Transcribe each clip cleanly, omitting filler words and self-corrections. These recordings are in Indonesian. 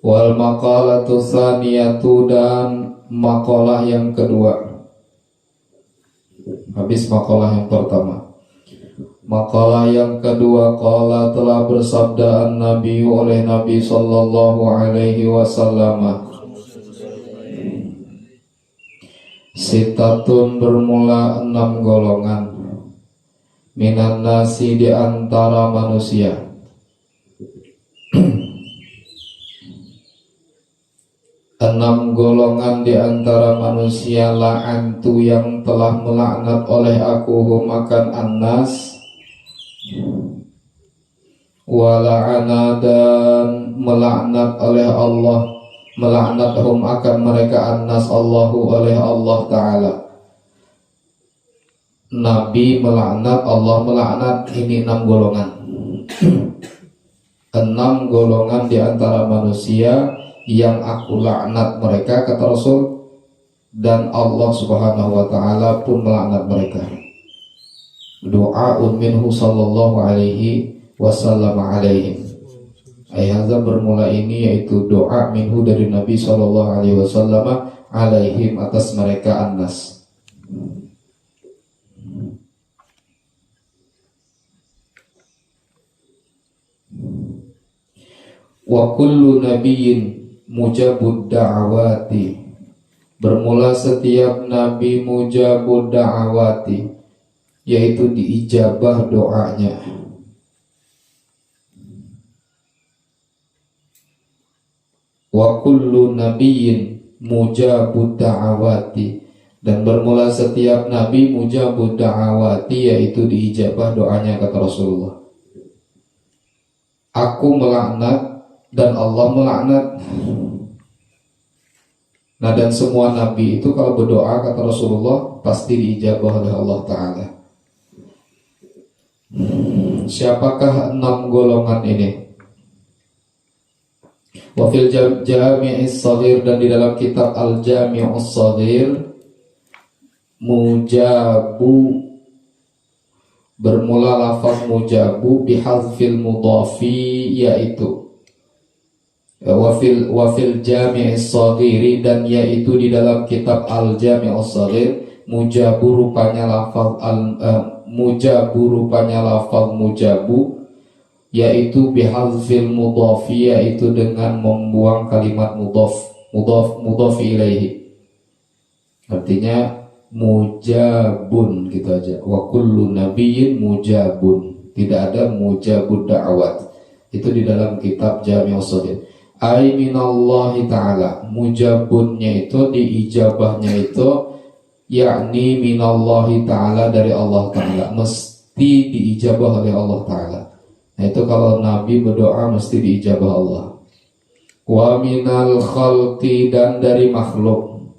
Wal maqalatu tsaniyatu, dan maqalah yang kedua. Habis maqalah yang pertama. Maqalah yang kedua, qala telah bersabda an-nabi oleh Nabi sallallahu alaihi wasallam, sitatun bermula 6 golongan, minan nasi di antara manusia. 6 golongan di antara manusia, la'antu yang telah melaknat oleh aku hum akan annas, wa la'ana dan melaknat oleh Allah, melaknat hum akan mereka annas Allahu oleh Allah Ta'ala. Nabi melaknat, Allah melaknat, ini 6 golongan. 6 golongan di antara manusia yang aku laknat mereka, kata Rasul, dan Allah subhanahu wa ta'ala pun melaknat mereka. Doa'un minhu sallallahu alaihi wasallam alaihim. Ayatnya bermula ini, yaitu doa minhu dari Nabi sallallahu alaihi wasallam alaihim, atas mereka annas. Wa kullu nabiyyin mujabud da'awati, bermula setiap nabi mujabud da'awati, yaitu diijabah doanya. Wa kullu nabiyyin mujabud da'awati, dan bermula setiap nabi mujabud da'awati, yaitu diijabah doanya, kata Rasulullah. Aku melaknat dan Allah melaknat. Nah, dan semua nabi itu kalau berdoa, kata Rasulullah, pasti diijabah oleh Allah Ta'ala. Siapakah 6 golongan ini? Wa fil Jami'is Shaghir, dan di dalam kitab Al-Jami'us Shaghir, mujabu, bermula lafaz mujabu bihadzfil mudhafi, yaitu wafil Jami'is Shaghiri, dan yaitu di dalam kitab Al-Jami'us Shaghir, mujabu rupanya lafaz mujabu, yaitu bihadzfil mudhafi, yaitu dengan membuang kalimat mudhaf ilaihi. Artinya mujabun, gitu aja. Wa kullu nabiyyin mujabun, tidak ada mujabud da'awat. Itu di dalam kitab Jami'us Shaghir. Ai minallahi ta'ala, mujabunnya itu, diijabahnya itu, yakni minallahi ta'ala, dari Allah Ta'ala, mesti diijabah oleh Allah Ta'ala. Nah, itu kalau Nabi berdoa mesti diijabah Allah. Wa minal khalqi, dan dari makhluk.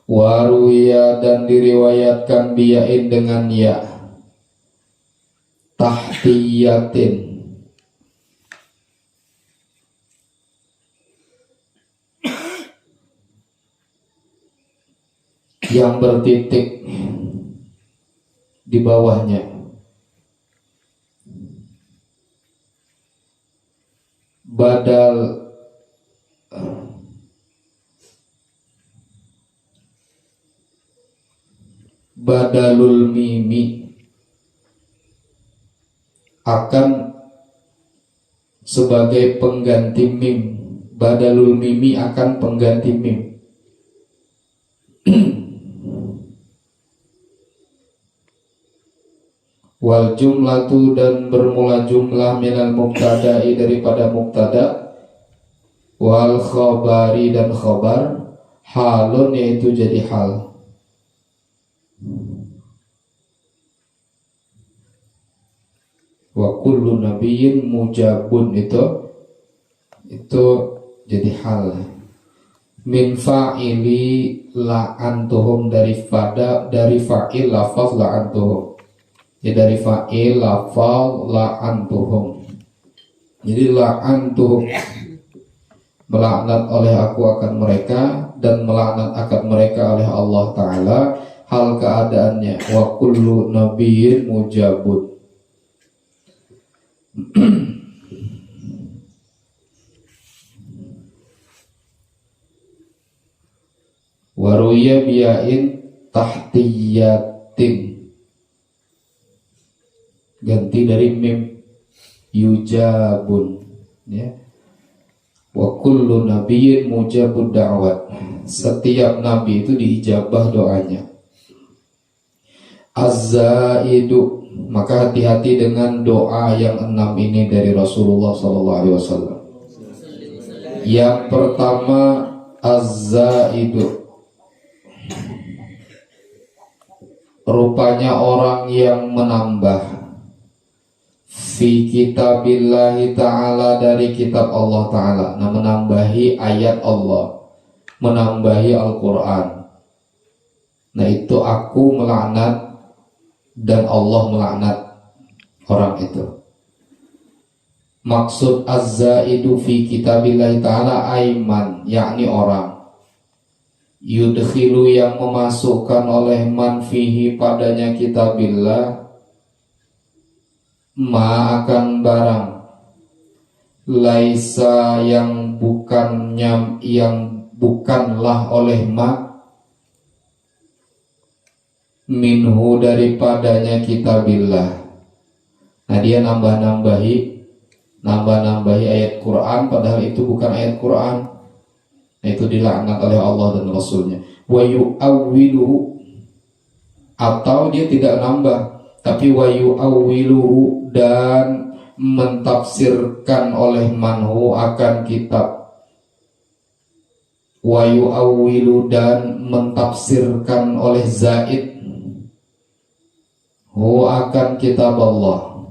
Wa ruya, dan diriwayatkan biyain dengan ya, tahtiyatin, yang bertitik di bawahnya. Badalul mimi, akan sebagai pengganti mim. Badalul mimi akan pengganti mim. Wal jumlatu, dan bermula jumlah minal mubtada'i, daripada mubtada, wal khabari, dan khabar, halun, yaitu jadi hal. Wa kullu nabiyyin mujabun, itu jadi hal. Min fa'ili la'antuhum, dari fa'il lafaz la'antuhum. Ya, dari fa'il lafal la'antuhum. Jadi la'antuhum, melaknat oleh aku akan mereka, dan melaknat akan mereka oleh Allah Ta'ala. Hal keadaannya, wa kullu nabiyyin mujabun. Waruya biyain tahtiyatin, ganti dari mim, yujabun, ya. Wa kullu nabiyyin mujabud da'wat, setiap nabi itu diijabah doanya. Az-zaidu, maka hati-hati dengan doa yang 6 ini dari Rasulullah SAW. Yang pertama, az-zaidu, rupanya orang yang menambah, fi kitabillahi ta'ala, dari kitab Allah ta'ala. Nah, menambahi ayat Allah, menambahi Al-Quran. Nah, itu aku melaknat dan Allah melaknat orang itu. Maksud az-zaidu fi kitabillahi ta'ala aiman, yakni orang, yudkhilu, yang memasukkan oleh man fihi, padanya kitabillah, ma, akan barang, laisa, yang bukannya, yang bukanlah oleh ma, minhu, daripadanya kitabillah. Nah, dia nambah-nambahi ayat Quran, padahal itu bukan ayat Quran. Nah, itu dilaknat oleh Allah dan Rasulnya. Wa yu'awwiluhu, atau dia tidak nambah, tapi wa yu'awwiluhu, dan mentafsirkan oleh manhu, akan kitab. Wa yu'awwilu, dan mentafsirkan oleh zaid, hu, akan kitab Allah,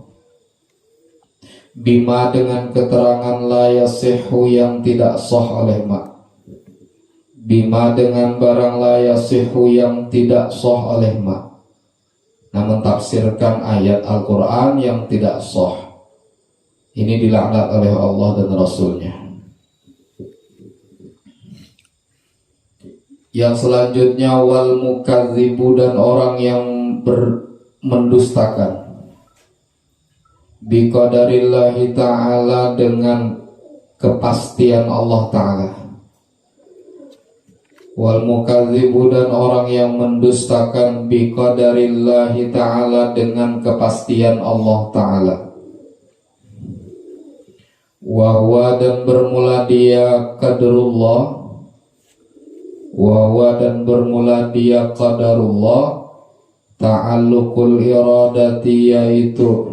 bima, dengan keterangan la yasihhu, yang tidak sah oleh ma, bima, dengan barang la yasihhu, yang tidak sah oleh ma. Nah, mentafsirkan ayat Al-Quran yang tidak sah, ini dilaknat oleh Allah dan Rasulnya. Yang selanjutnya, wal mukadzibu, dan orang yang mendustakan, biqadarillahi ta'ala, dengan kepastian Allah ta'ala. Wal mukadzibu, dan orang yang mendustakan, biqadarillahi ta'ala, dengan kepastian Allah ta'ala. Wahwa, dan bermula dia qadarullah, wahwa, dan bermula dia qadarullah, ta'alluqul iradati, yaitu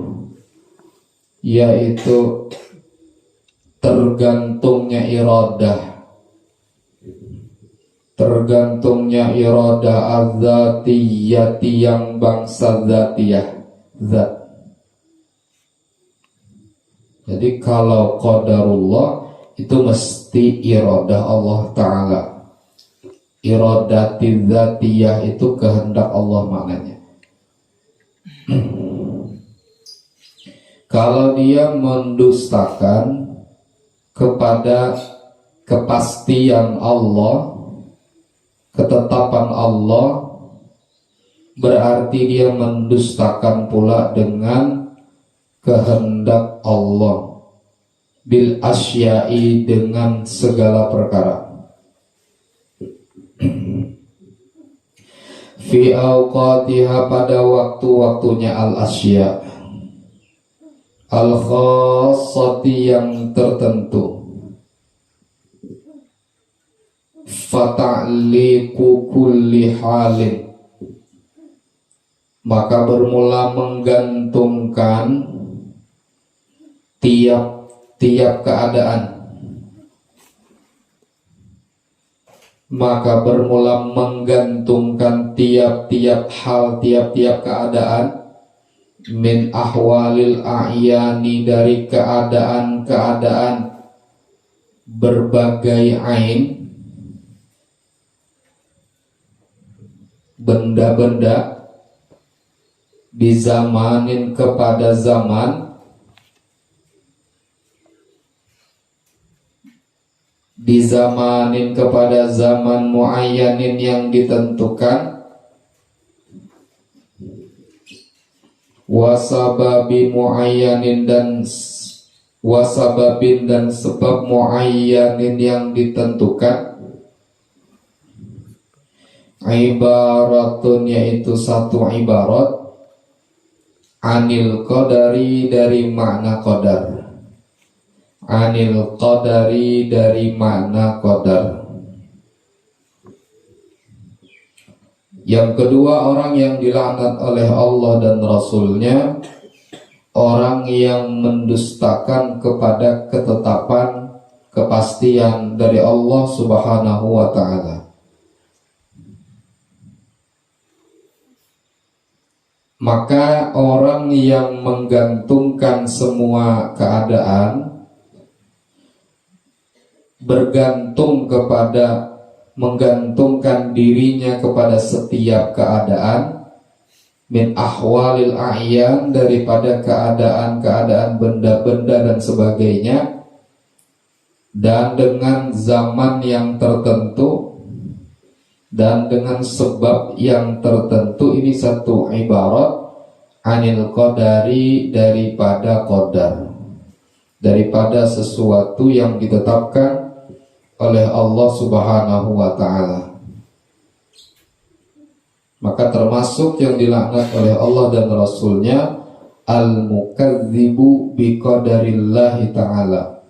tergantungnya iradah, az-zatiyati, yang bangsa zatiyah, zat. Jadi kalau qadarullah itu mesti iradah Allah ta'ala. Iradati zatiyah itu kehendak Allah maknanya. Kalau dia mendustakan kepada kepastian Allah, ketetapan Allah, berarti dia mendustakan pula dengan kehendak Allah, bil asya'i, dengan segala perkara. Fi awqatiha, pada waktu-waktunya al-asya, al-khassati, yang tertentu. Fata'liqu kulli halin, maka bermula menggantungkan tiap-tiap keadaan. Maka bermula menggantungkan tiap-tiap hal, tiap-tiap keadaan, min ahwalil a'yani, dari keadaan-keadaan berbagai ain, benda-benda, bizamanin, kepada zaman, bizamanin, kepada zaman, muayyanin, yang ditentukan, wasababi muayyanin, dan wasababin, dan sebab muayyanin, yang ditentukan, ibaratun yaitu satu ibarat, anil qadari dari makna qadar, anil qadari dari makna qadar. Yang kedua, orang yang dilaknat oleh Allah dan Rasulnya, orang yang mendustakan kepada ketetapan, kepastian dari Allah Subhanahu wa ta'ala. Maka orang yang menggantungkan semua keadaan, menggantungkan dirinya kepada setiap keadaan, min ahwalil a'yan, daripada keadaan-keadaan benda-benda dan sebagainya, dan dengan zaman yang tertentu dan dengan sebab yang tertentu. Ini satu ibarat, anil qadari daripada qadar, daripada sesuatu yang ditetapkan oleh Allah Subhanahu wa ta'ala. Maka termasuk yang dilaknat oleh Allah dan Rasulnya, al-mukadzibu biqadarillahi ta'ala,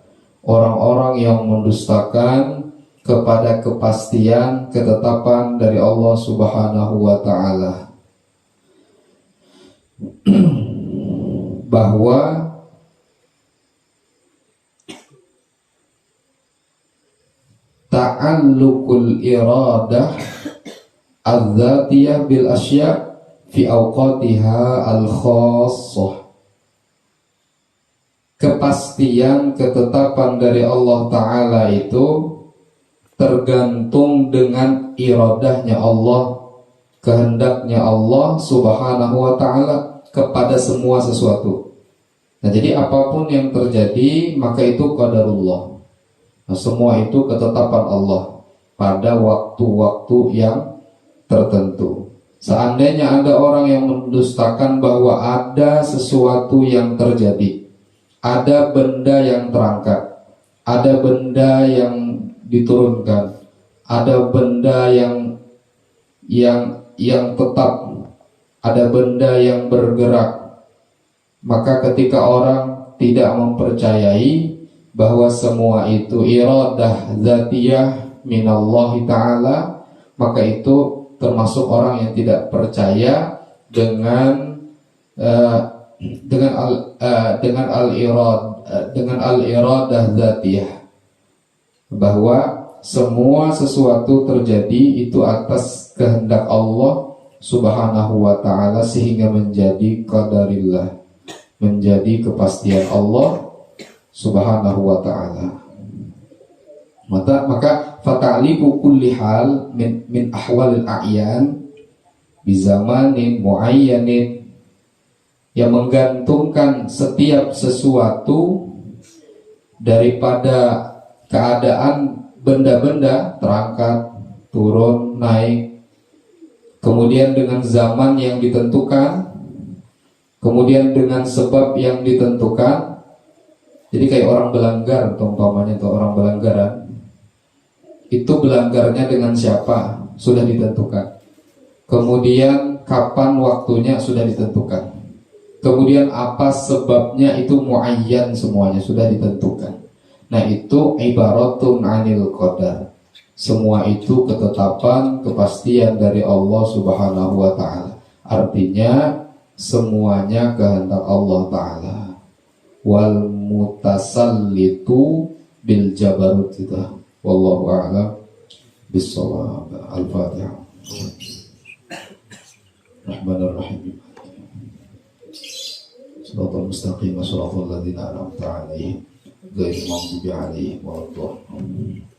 orang-orang yang mendustakan kepada kepastian ketetapan dari Allah Subhanahu wa ta'ala, bahwa ta'alluqul iradah az-zatiyah bil asya' fi awqatiha al-khassah, kepastian ketetapan dari Allah Ta'ala itu tergantung dengan iradahnya Allah, kehendaknya Allah Subhanahu wa ta'ala kepada semua sesuatu. Nah, jadi apapun yang terjadi maka itu qadarullah. Nah, semua itu ketetapan Allah pada waktu-waktu yang tertentu. Seandainya ada orang yang mendustakan bahwa ada sesuatu yang terjadi, ada benda yang terangkat, ada benda yang diturunkan, ada benda yang tetap, ada benda yang bergerak, maka ketika orang tidak mempercayai bahwa semua itu iradah zatiyah minallahi ta'ala, maka itu termasuk orang yang tidak percaya dengan al-iradah zatiyah, bahwa semua sesuatu terjadi itu atas kehendak Allah Subhanahu wa ta'ala, sehingga menjadi qadarillah, menjadi kepastian Allah Subhanahu wa ta'ala. Maka fata'liqu kulli hal min ahwalil a'yan bi zamanin muayyanin, yang menggantungkan setiap sesuatu daripada keadaan benda-benda terangkat, turun, naik, kemudian dengan zaman yang ditentukan, kemudian dengan sebab yang ditentukan. Jadi kayak orang belanggar, umpamanya atau orang belanggaran, itu belanggarnya dengan siapa sudah ditentukan, kemudian kapan waktunya sudah ditentukan, kemudian apa sebabnya itu muayyan, semuanya sudah ditentukan. Nah, itu ibaratun anil qadar, semua itu ketetapan, kepastian dari Allah Subhanahu wa ta'ala. Artinya semuanya kehendak Allah Ta'ala. Wal mutasallitu bil jabarut kita. Wallahu a'lam bissawab. Al-Fatihah. Rahmanir Rahim. Shiratal mustaqim, shiratal ladzina an'amta 'alaihim ghairil maghdubi 'alaihim waladdallin.